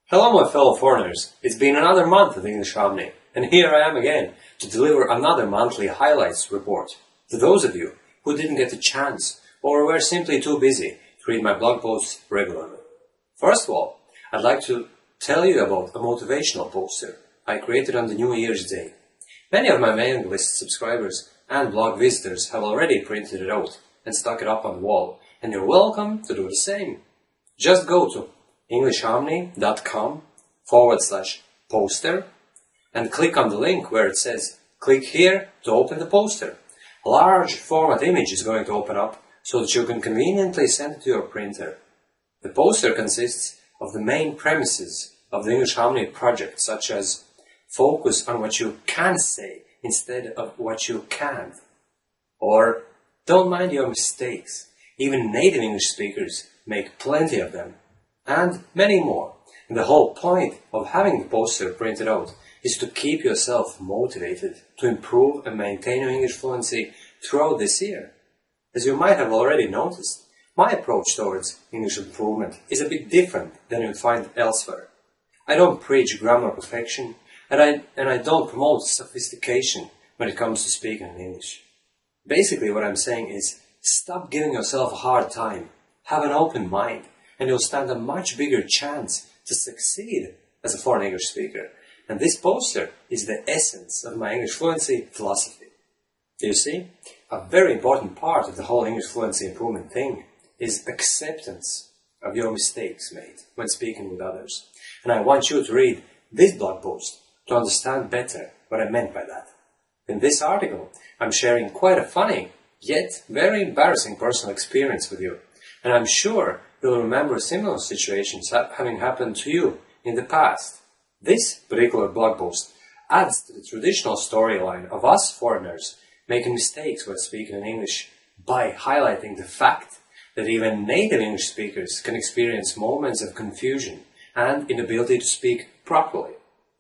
Hello my fellow foreigners, it's been another month of English Harmony, and here I am again to deliver another monthly highlights report to those of you who didn't get a chance or were simply too busy to read my blog posts regularly. First of all, I'd like to tell you about a motivational poster I created on the New Year's Day. Many of my mailing list subscribers and blog visitors have already printed it out and stuck it up on the wall, and you're welcome to do the same. Just go to englishharmony.com/poster and click on the link where it says click here to open the poster. A large format image is going to open up so that you can conveniently send it to your printer. The poster consists of the main premises of the English Harmony project, such as focus on what you can say instead of what you can't, or don't mind your mistakes, even native English speakers make plenty of them, and many more. And the whole point of having the poster printed out is to keep yourself motivated to improve and maintain your English fluency throughout this year. As you might have already noticed, my approach towards English improvement is a bit different than you'd find elsewhere. I don't preach grammar perfection, and I don't promote sophistication when it comes to speaking in English. Basically what I'm saying is, stop giving yourself a hard time, have an open mind, and you'll stand a much bigger chance to succeed as a foreign English speaker. And this poster is the essence of my English fluency philosophy. You see, a very important part of the whole English fluency improvement thing is acceptance of your mistakes made when speaking with others. And I want you to read this blog post to understand better what I meant by that. In this article, I'm sharing quite a funny, yet very embarrassing personal experience with you. And I'm sure you'll remember similar situations having happened to you in the past. This particular blog post adds to the traditional storyline of us foreigners making mistakes when speaking in English by highlighting the fact that even native English speakers can experience moments of confusion and inability to speak properly.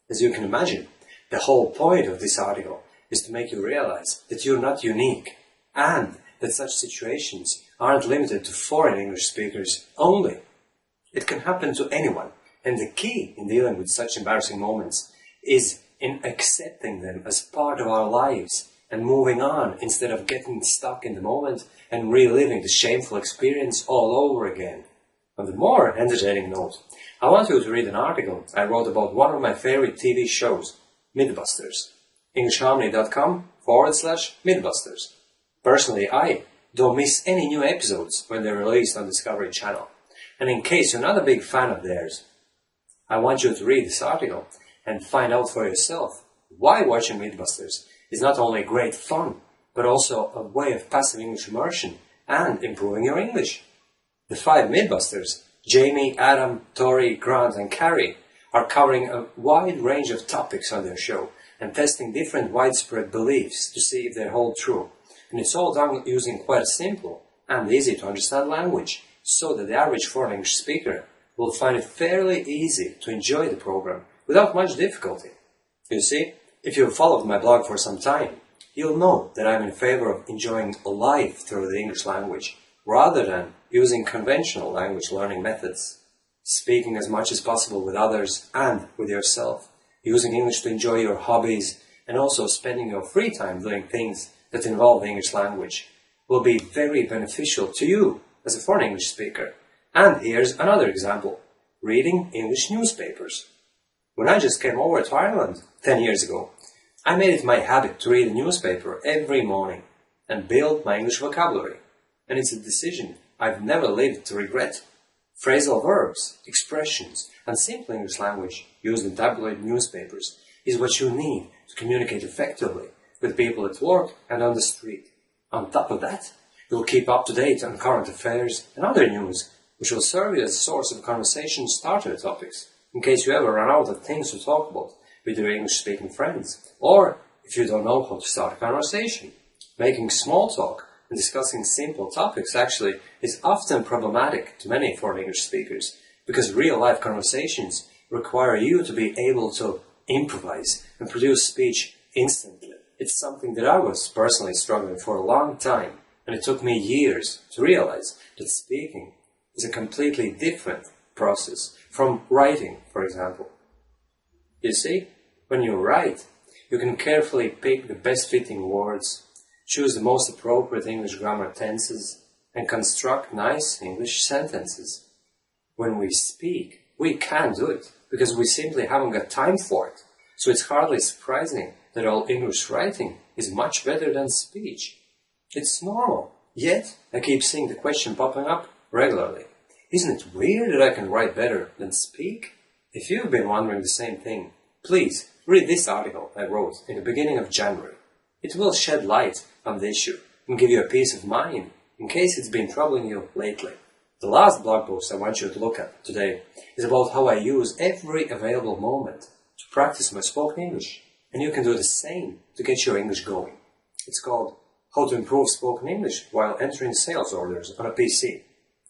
As you can imagine, the whole point of this article is to make you realize that you're not unique and that such situations aren't limited to foreign English speakers only. It can happen to anyone, and the key in dealing with such embarrassing moments is in accepting them as part of our lives and moving on instead of getting stuck in the moment and reliving the shameful experience all over again. On the more entertaining note, I want you to read an article I wrote about one of my favorite TV shows, Mythbusters. englishharmony.com/Mythbusters. Personally, I don't miss any new episodes when they're released on Discovery Channel. And in case you're not a big fan of theirs, I want you to read this article and find out for yourself why watching Mythbusters is not only great fun, but also a way of passive English immersion and improving your English. The 5 Mythbusters, Jamie, Adam, Tori, Grant and Carrie, are covering a wide range of topics on their show and testing different widespread beliefs to see if they hold true. And it's all done using quite a simple and easy to understand language, so that the average foreign English speaker will find it fairly easy to enjoy the program without much difficulty. You see, if you've followed my blog for some time, you'll know that I'm in favor of enjoying life through the English language, rather than using conventional language learning methods. Speaking as much as possible with others and with yourself, using English to enjoy your hobbies, and also spending your free time doing things that involve the English language will be very beneficial to you as a foreign English speaker. And here's another example: reading English newspapers. When I just came over to Ireland 10 years ago, I made it my habit to read a newspaper every morning and build my English vocabulary. And it's a decision I've never lived to regret. Phrasal verbs, expressions, and simple English language used in tabloid newspapers is what you need to communicate effectively with people at work and on the street. On top of that, you'll keep up to date on current affairs and other news, which will serve you as a source of conversation starter topics, in case you ever run out of things to talk about with your English-speaking friends, or if you don't know how to start a conversation. Making small talk and discussing simple topics actually is often problematic to many foreign English speakers, because real-life conversations require you to be able to improvise and produce speech instantly. It's something that I was personally struggling for a long time, and it took me years to realize that speaking is a completely different process from writing, for example. You see, when you write, you can carefully pick the best fitting words, choose the most appropriate English grammar tenses, and construct nice English sentences. When we speak, we can't do it, because we simply haven't got time for it. So it's hardly surprising that all English writing is much better than speech. It's normal. Yet, I keep seeing the question popping up regularly. Isn't it weird that I can write better than speak? If you've been wondering the same thing, please read this article I wrote in the beginning of January. It will shed light on the issue and give you a peace of mind in case it's been troubling you lately. The last blog post I want you to look at today is about how I use every available moment to practice my spoken English, and you can do the same to get your English going. It's called How to Improve Spoken English While Entering Sales Orders on a PC,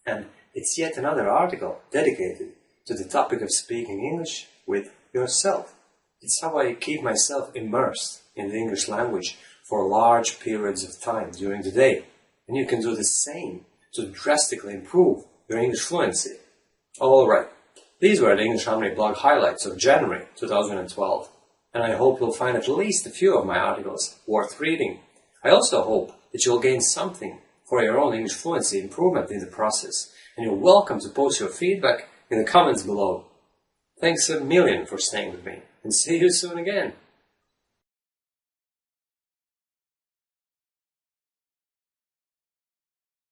and it's yet another article dedicated to the topic of speaking English with yourself. It's how I keep myself immersed in the English language for large periods of time during the day, and you can do the same to drastically improve your English fluency. Alright, these were the English Harmony blog highlights of January 2012, and I hope you'll find at least a few of my articles worth reading. I also hope that you'll gain something for your own English fluency improvement in the process, and you're welcome to post your feedback in the comments below. Thanks a million for staying with me, and see you soon again.